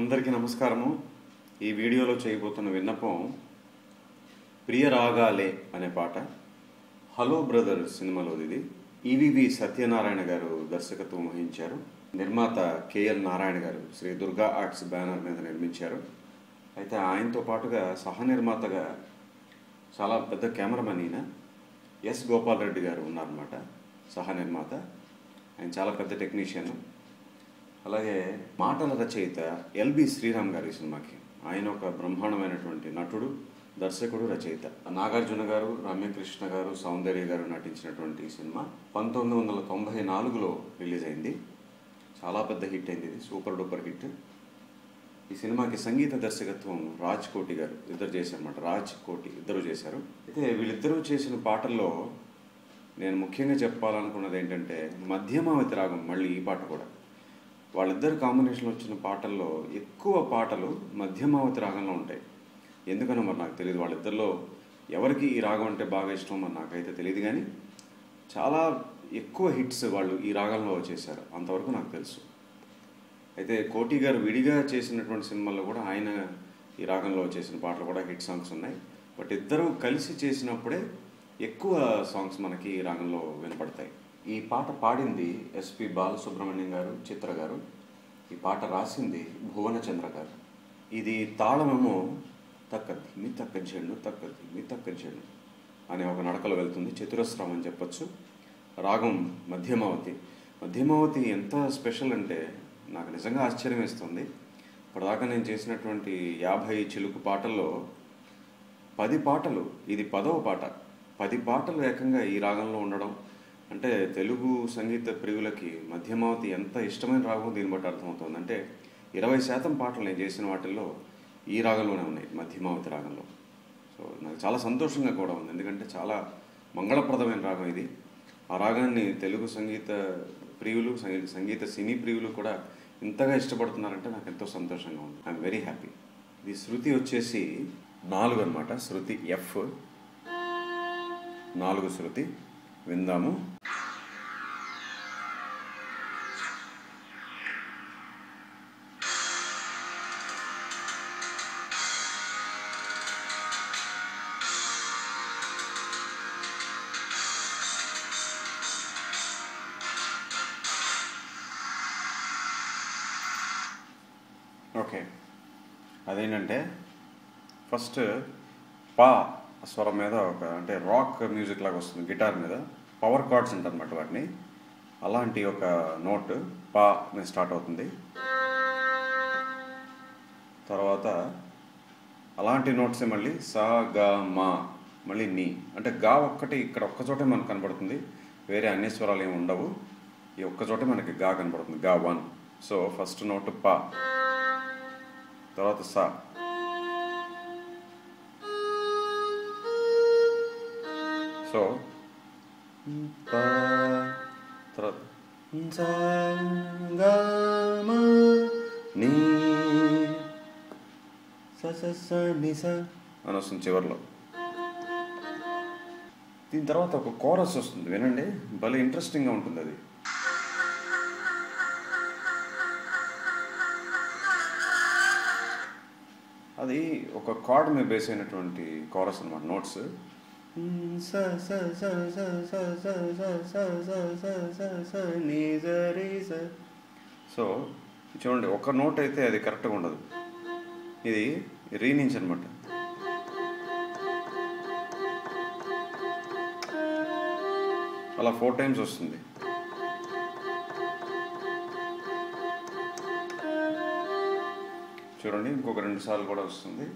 అందరికీ నమస్కారము. ఈ వీడియోలో చేయబోతున్న విన్నపం ప్రియ రాగాలే అనే పాట. హలో బ్రదర్ సినిమాలోది. ఇది ఈవివి సత్యనారాయణ గారు దర్శకత్వం వహించారు. నిర్మాత కేఎల్ నారాయణ గారు శ్రీ దుర్గా ఆర్ట్స్ బ్యానర్ మీద నిర్మించారు. అయితే ఆయనతో పాటుగా సహ నిర్మాతగా చాలా పెద్ద కెమెరామెన్ ఈయన ఎస్ గోపాల్ రెడ్డి గారు ఉన్నారన్నమాట. సహ నిర్మాత ఆయన చాలా పెద్ద టెక్నీషియన్. అలాగే మాటల రచయిత ఎల్బి శ్రీరామ్ గారు. ఈ సినిమాకి ఆయన ఒక బ్రహ్మాండమైనటువంటి నటుడు, దర్శకుడు, రచయిత. నాగార్జున గారు, రమ్యకృష్ణ గారు, సౌందర్య గారు నటించినటువంటి ఈ సినిమా 1994లో రిలీజ్ అయింది. చాలా పెద్ద హిట్ అయింది. ఇది సూపర్ డూపర్ హిట్. ఈ సినిమాకి సంగీత దర్శకత్వం రాజ్ కోటి గారు ఇద్దరు చేశారన్నమాట. రాజ్ కోటి ఇద్దరు చేశారు. అయితే వీళ్ళిద్దరూ చేసిన పాటల్లో నేను ముఖ్యంగా చెప్పాలనుకున్నది ఏంటంటే మధ్యమావతి రాగం. మళ్ళీ ఈ పాట కూడా వాళ్ళిద్దరు కాంబినేషన్లో వచ్చిన పాటల్లో ఎక్కువ పాటలు మధ్యమావతి రాగంలో ఉంటాయి. ఎందుకనో మరి నాకు తెలియదు. వాళ్ళిద్దరిలో ఎవరికి ఈ రాగం అంటే బాగా ఇష్టం మరి నాకైతే తెలియదు, కానీ చాలా ఎక్కువ హిట్స్ వాళ్ళు ఈ రాగంలో చేశారు, అంతవరకు నాకు తెలుసు. అయితే కోటి గారు విడిగా చేసినటువంటి సినిమాల్లో కూడా ఆయన ఈ రాగంలో చేసిన పాటలు కూడా హిట్ సాంగ్స్ ఉన్నాయి. బట్ ఇద్దరు కలిసి చేసినప్పుడే ఎక్కువ సాంగ్స్ మనకి ఈ రాగంలో వినపడతాయి. ఈ పాట పాడింది ఎస్పి బాలసుబ్రహ్మణ్యం గారు, చిత్ర గారు. ఈ పాట రాసింది భువనచంద్ర గారు. ఇది తాళమేమో తక్కద్ది మీ తక్క చెండు తక్కద్ది మీ తక్క చెండు అనే ఒక నడకలో వెళ్తుంది. చతురస్రం అని చెప్పచ్చు. రాగం మధ్యమావతి. మధ్యమావతి ఎంత స్పెషల్ అంటే నాకు నిజంగా ఆశ్చర్యం వేస్తుంది. ఇప్పటిదాకా నేను చేసినటువంటి 50 చిలుకు పాటల్లో 10 పాటలు, ఇది 10వ పాట, 10 పాటలు ఏకంగా ఈ రాగంలో ఉండడం అంటే తెలుగు సంగీత ప్రియులకి మధ్యమావతి ఎంత ఇష్టమైన రాగం దీన్ని బట్టి అర్థమవుతుంది. అంటే 20% పాటలు నేను చేసిన వాటిల్లో ఈ రాగంలోనే ఉన్నాయి, మధ్యమావతి రాగంలో. సో నాకు చాలా సంతోషంగా కూడా ఉంది, ఎందుకంటే చాలా మంగళప్రదమైన రాగం ఇది. ఆ రాగాన్ని తెలుగు సంగీత ప్రియులు, సంగీత సినీ ప్రియులు కూడా ఇంతగా ఇష్టపడుతున్నారంటే నాకు ఎంతో సంతోషంగా ఉంది. I'm very happy. ఇది శృతి వచ్చేసి 4 అన్నమాట. శృతి ఎఫ్ 4 శృతి. విందాము. ఓకే, అదేంటంటే ఫస్ట్ పా స్వరం మీద ఒక అంటే రాక్ మ్యూజిక్ లాగా వస్తుంది, గిటార్ మీద పవర్ కార్డ్స్ ఉంటారన్నమాట వాటిని. అలాంటి ఒక నోట్ పా మీద స్టార్ట్ అవుతుంది. తర్వాత అలాంటి నోట్సే మళ్ళీ సా గా మా, మళ్ళీ నీ. అంటే గా ఒక్కటి ఇక్కడ ఒక్కచోటే మనకు కనబడుతుంది, వేరే అన్ని స్వరాలు ఏమి ఉండవు. ఈ ఒక్కచోటే మనకి గా కనబడుతుంది, గా 1. సో ఫస్ట్ నోట్ పా, తర్వాత సా, సో పా, తర్వాత సా గా మా నీ స స స ని స అని వస్తుంది చివరిలో. దీని తర్వాత ఒక కోరస్ వస్తుంది, వినండి, భలే ఇంట్రెస్టింగ్గా ఉంటుంది. అది అది ఒక కార్డ్ మీద బేస్ అయినటువంటి కోరస్ అన్నమాట. నోట్స్ సో చూడండి, ఒక నోట్ అయితే అది కరెక్ట్గా ఉండదు. ఇది రీ నుంచి అనమాట. అలా 4 టైమ్స్ వస్తుంది. చూడండి, ఇంకొక 2 సార్లు కూడా వస్తుంది.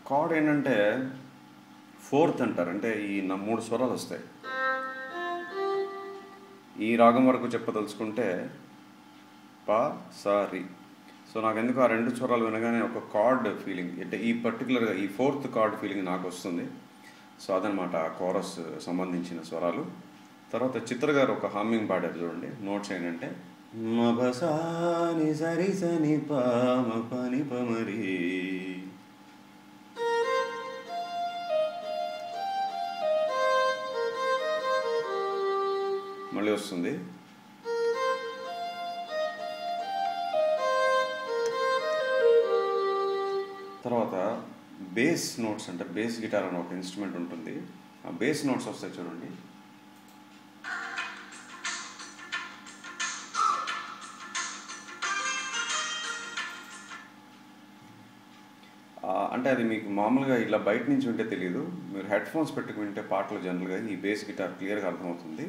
కార్డ్ ఏంటంటే 4th అంటారు. అంటే ఈ 3 స్వరాలు వస్తాయి. ఈ రాగం వరకు చెప్పదలుచుకుంటే పా సా రి. సో నాకు ఎందుకు ఆ రెండు స్వరాలు వినగానే ఒక కార్డ్ ఫీలింగ్, అంటే ఈ పర్టికులర్గా ఈ ఫోర్త్ కార్డ్ ఫీలింగ్ నాకు వస్తుంది. సో అదనమాట ఆ కోరస్ సంబంధించిన స్వరాలు. తర్వాత చిత్ర గారు ఒక హమ్మింగ్ పాడారు చూడండి. నోట్స్ ఏంటంటే మబసాని సరి సని పామ పని పమరి. మళ్ళీ వస్తుంది. తర్వాత బేస్ నోట్స్, అంటే బేస్ గిటార్ అని ఒక ఇన్స్ట్రుమెంట్ ఉంటుంది. ఆ బేస్ నోట్స్ వస్తాయి చూడండి. అంటే అది మీకు మామూలుగా ఇలా బయట నుంచి వింటే తెలియదు, మీరు హెడ్ ఫోన్స్ పెట్టుకు వింటే పాటలు జనరల్గా ఈ బేస్ గిటార్ క్లియర్గా అర్థమవుతుంది.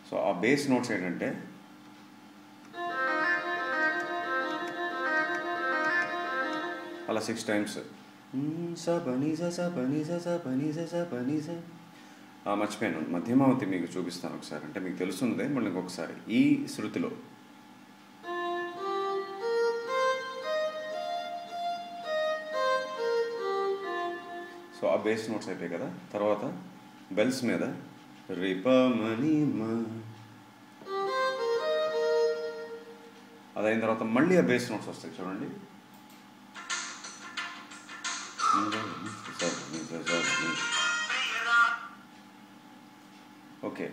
సో ఆ బేస్ నోట్స్ ఏంటంటే అలా 6 టైమ్స్. మర్చిపోయాను, మధ్యమావతి మీకు చూపిస్తాను ఒకసారి, అంటే మీకు తెలుస్తుంది. మళ్ళీ ఇంకొకసారి ఈ శృతిలో సో ఆ బేస్ నోట్స్ అయిపోయాయి కదా. తర్వాత బెల్స్ మీద రిపమనిమా, అదైన తర్వాత మళ్ళీ ఆ బేస్ నోట్స్ వస్తాయి చూడండి. ఓకే,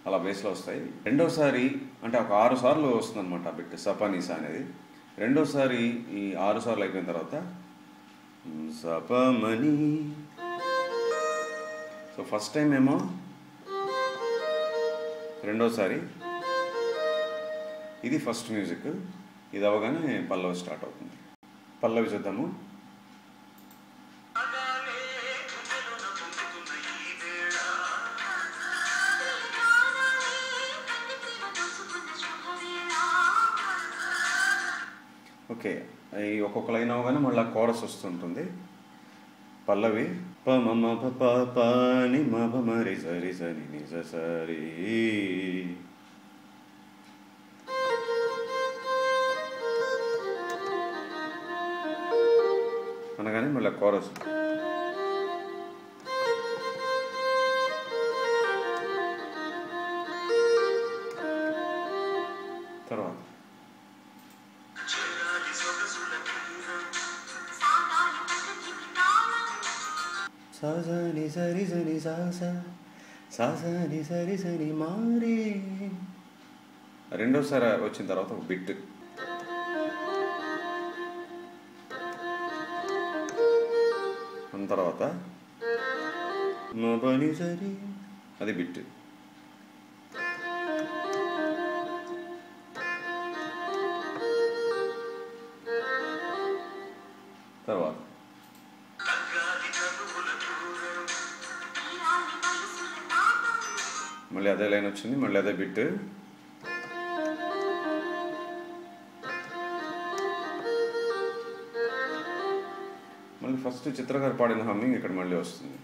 అలా బేస్లో వస్తాయి. రెండోసారి అంటే ఒక 6 సార్లు వస్తుంది అనమాట ఆ బిట్ సపనీసా అనేది. రెండోసారి ఈ 6 సార్లు అయిపోయిన తర్వాత సపమని. సో ఫస్ట్ టైం ఏమో, రెండోసారి ఇది ఫస్ట్ మ్యూజిక్. ఇది అవగానే పల్లవి స్టార్ట్ అవుతుంది. పల్లవి చూద్దాము. ఓకే, ఈ ఒక్కొక్క లైన్ అవగానే మళ్ళీ కోరస్ వస్తుంటుంది. పల్లవి ప మమ ప ప ని మ ప మ రి స రి స ని ని స స రి అనగానే మళ్ళీ కోరస్. తర్వాత సాసని సరి సని సాసని సరి సని మారి. రెండోసారి వచ్చిన తర్వాత ఒక బిట్. తర్వాత పని సరి, అది బిట్. తర్వాత మళ్ళీ అదే లైన్ వచ్చింది, మళ్ళీ అదే బిట్. మళ్ళీ ఫస్ట్ చిత్ర గారు పాడిన హమ్మింగ్ ఇక్కడ మళ్ళీ వస్తుంది.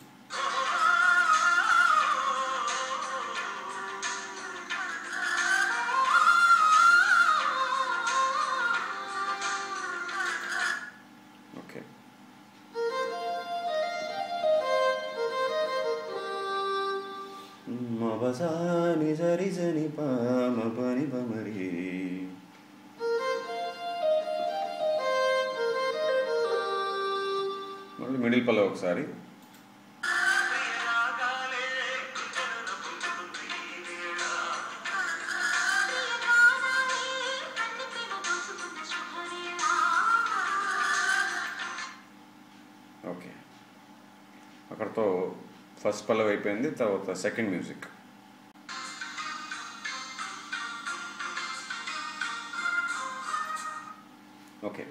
ఓకే, మబసాని సరి సని పామ పని పమరి. మళ్ళీ మిడిల్ పల్లవి ఒకసారి. ఓకే, అక్కడతో ఫస్ట్ పల్లవి అయిపోయింది. తర్వాత సెకండ్ మ్యూజిక్. ఓకే,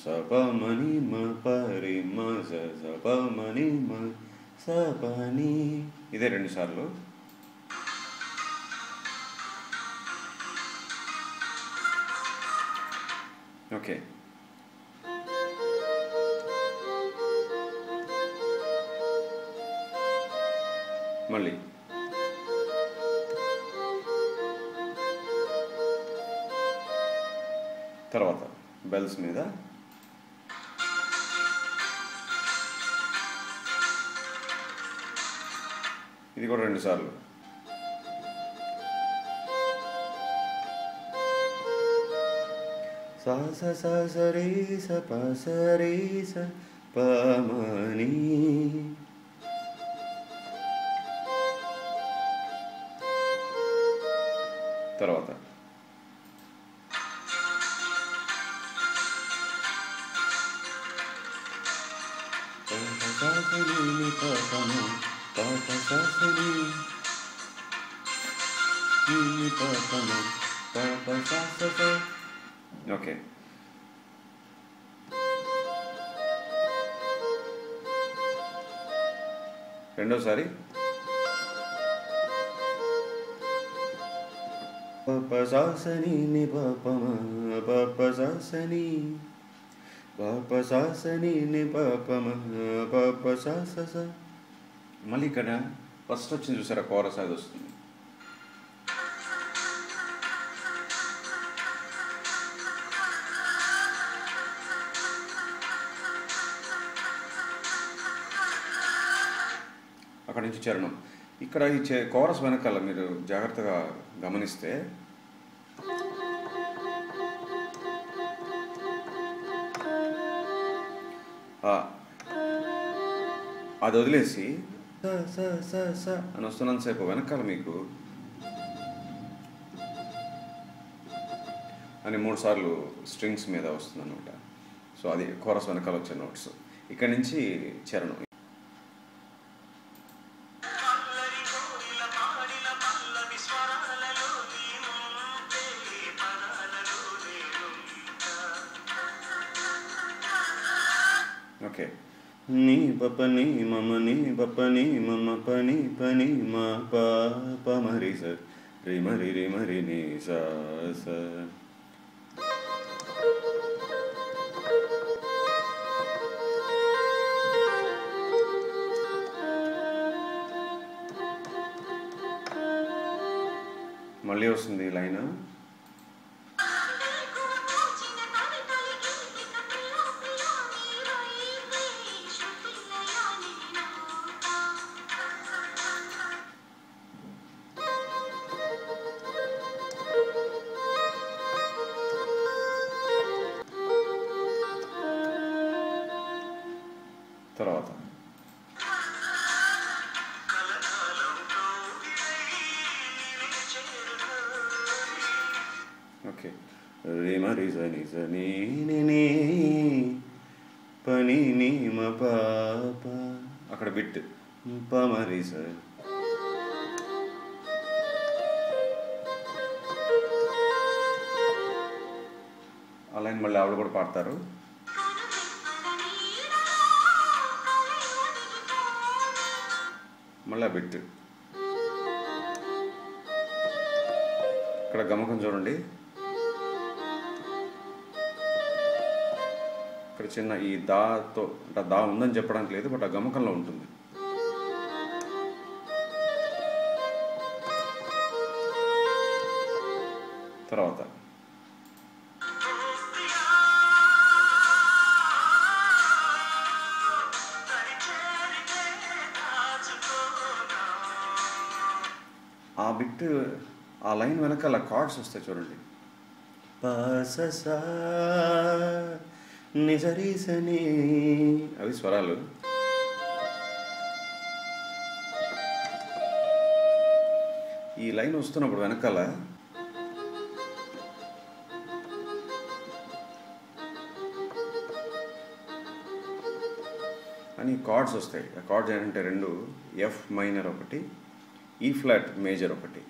సపమని మ పరి మ సపమని మ సపని, ఇదే 2 సార్లు. ఓకే, మళ్ళీ బెల్స్ మీద. ఇది కూడా 2 సార్లు. సా స స స రే స ప స రే స ప మ ని. తర్వాత ఓకే. రెండోసారి ప సా స ని ని ప ప మ ప ప సా స ని ప ప సా స ని ని ప ప మ ప ప సా స స. మళ్ళీ ఇక్కడ ఫస్ట్ వచ్చింది చూసారా, కోరస్, అది వస్తుంది. అక్కడి నుంచి చరణం. ఇక్కడ ఈ కోరస్ వెనకాల మీరు జాగ్రత్తగా గమనిస్తే అది వదిలేసి స స స స అని వస్తున్నంతసేపు వెనకాల మీకు అని 3 సార్లు స్ట్రింగ్స్ మీద వస్తుంది అనమాట. సో అది కోరస్ వెనకాల వచ్చే నోట్స్. ఇక్కడి నుంచి చరణం. ఓకే. నీ పపని మమని పపని మమ పని పని మా ప ప మరి స రి మరి రి మరి ని స స. మళ్ళీ వస్తుంది లైన్. తర్వాత ఓకే. రే మరి స ని స ని ని ని పని ని మ ప ప. అక్కడ బిట్ ప మరి స. ఆ లైన్ మళ్ళీ ఆవిడ కూడా పాడతారు. మళ్ళీ బిట్. ఇక్కడ గమకం చూడండి. ఇక్కడ చిన్న ఈ దాతో దా ఉందని చెప్పడానికి లేదు, బట్ ఆ గమకంలో ఉంటుంది. తర్వాత ఆ బిట్, ఆ లైన్ వెనకాల కార్డ్స్ వస్తాయి చూడండి. ప స స ని స రి స ని, అవి స్వరాలు. ఈ లైన్ వస్తున్నప్పుడు వెనకాల అని కార్డ్స్ వస్తాయి. ఆ కార్డ్స్ ఏంటంటే 2 ఎఫ్ మైనర్ ఒకటి, ఈ ఫ్లాట్ మేజర్ ఒకటి.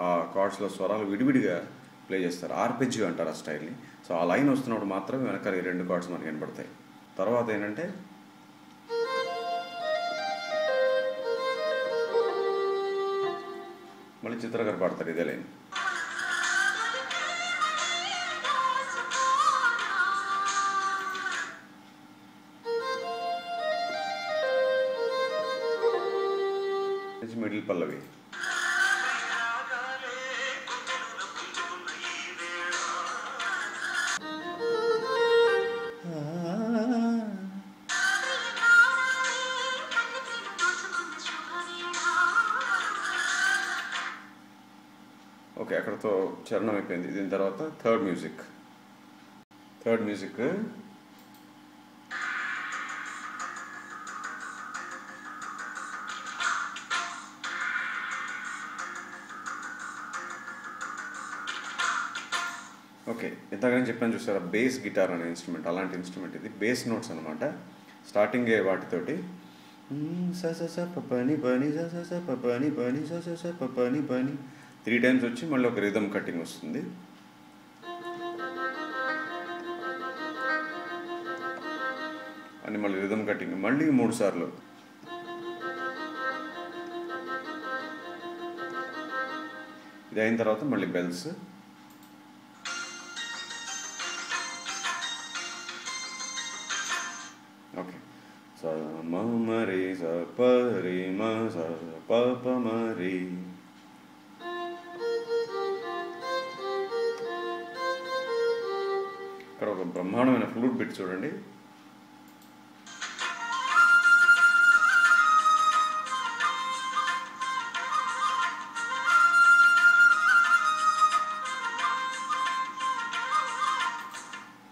ఆ కార్డ్స్లో స్వరాలు విడివిడిగా ప్లే చేస్తారు. ఆర్పెజియో అంటారు ఆ స్టైల్ని. సో ఆ లైన్ వస్తున్నప్పుడు మాత్రమే వెనకాల ఈ 2 కార్డ్స్ మనకి కనబడతాయి. తర్వాత ఏంటంటే మళ్ళీ చిత్ర గారు పాడతారు ఇదే లైన్. మిడిల్ పల్లవి. పాటతో చరణం అయిపోయింది. దీని తర్వాత థర్డ్ మ్యూజిక్. ఓకే, ఇంతగానే చెప్పాను చూసారా, బేస్ గిటార్ అనే ఇన్స్ట్రుమెంట్, అలాంటి ఇన్స్ట్రుమెంట్ ఇది. బేస్ నోట్స్ అనమాట. స్టార్టింగే వాటితోటి స స స ప పని పని స స స ప పని పని స స స ప పని పని 3 times వచ్చి మళ్ళీ ఒక రిథమ్ కట్టింగ్ వస్తుంది. అని మళ్ళీ రిథమ్ కట్టింగ్ మళ్ళీ 3 సార్లు. ఇది అయిన తర్వాత మళ్ళీ బెల్స్. ఓకే, స మ మ రి స ప రి మ స ప ప మ రి. ఇక్కడ ఒక బ్రహ్మాండమైన ఫ్లూట్ బిట్ చూడండి.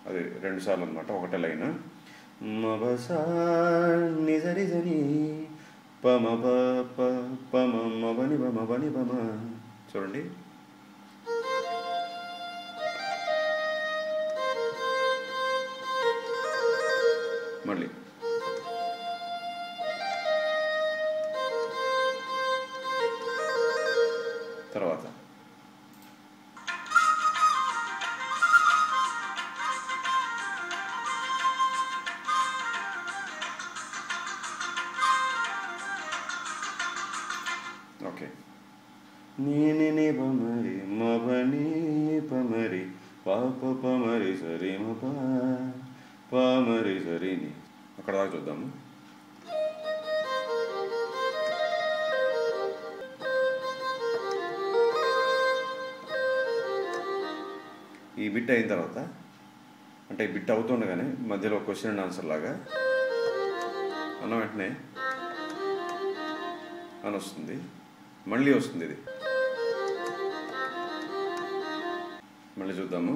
అది 2 సార్లు అనమాట, ఒకటే లైన్. మబసా నిజరి జని పమ ప పమ మబని బమ బని బమ. చూడండి, మళ్ళీ తర్వాత ఓకే, నీ పమరి మబని పమరి పాప పమరి సరి మ పమరి సరిని. అక్కడ దాకా చూద్దాము. ఈ బిట్ అయిన తర్వాత, అంటే ఈ బిట్ అవుతుండగానే మధ్యలో క్వశ్చన్ అండ్ ఆన్సర్ లాగా అన్న వెంటనే అని వస్తుంది, మళ్ళీ వస్తుంది. ఇది మళ్ళీ చూద్దాము.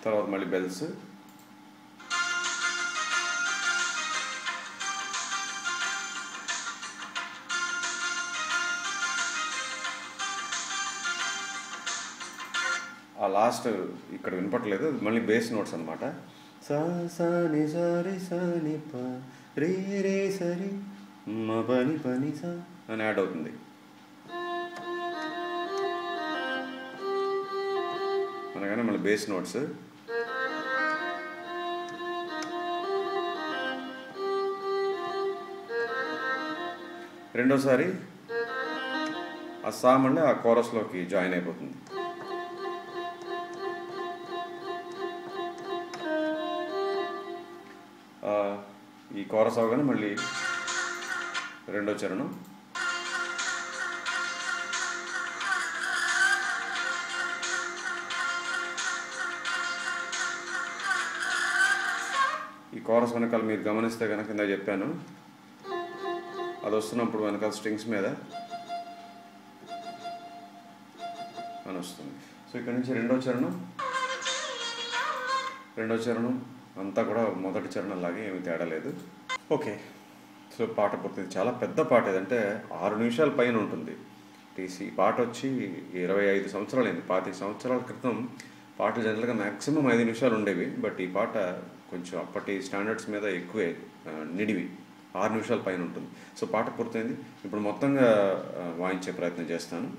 తర్వాత మళ్ళీ బెల్స్. ఆ లాస్ట్ ఇక్కడ వినపట్లేదు, మళ్ళీ బేస్ నోట్స్ అనమాట. సా సా ని సరి సా ని ప రే రే సరి మ పని పని సా అని యాడ్ అవుతుంది. అనగానే మళ్ళీ బేస్ నోట్స్. రెండోసారి ఆ సా మళ్ళీ ఆ కోరస్లోకి జాయిన్ అయిపోతుంది. ఈ కోరస్ అవగానే మళ్ళీ రెండో చరణం. ఈ కోరస్ వెనకాల మీరు గమనిస్తే కనుక కింద చెప్పాను, అది వస్తున్నప్పుడు వెనకాల స్ట్రింగ్స్ మీద అని వస్తుంది. సో ఇక్కడ నుంచి రెండో చరణం అంతా కూడా మొదటి చరణం లాగే ఏమి తేడా లేదు. ఓకే, సో పాట పూర్తింది. చాలా పెద్ద పాట, ఏదంటే 6 నిమిషాల పైన ఉంటుంది. ఈ పాట వచ్చి 25 సంవత్సరాలు అయింది. 25 సంవత్సరాల క్రితం పాటలు జనరల్గా మ్యాక్సిమం 5 నిమిషాలు ఉండేవి. బట్ ఈ పాట కొంచెం అప్పటి స్టాండర్డ్స్ మీద ఎక్కువే నిడివి, 6 నిమిషాల పైన ఉంటుంది. సో పాట పూర్తయింది. ఇప్పుడు మొత్తంగా వాయించే ప్రయత్నం చేస్తాను.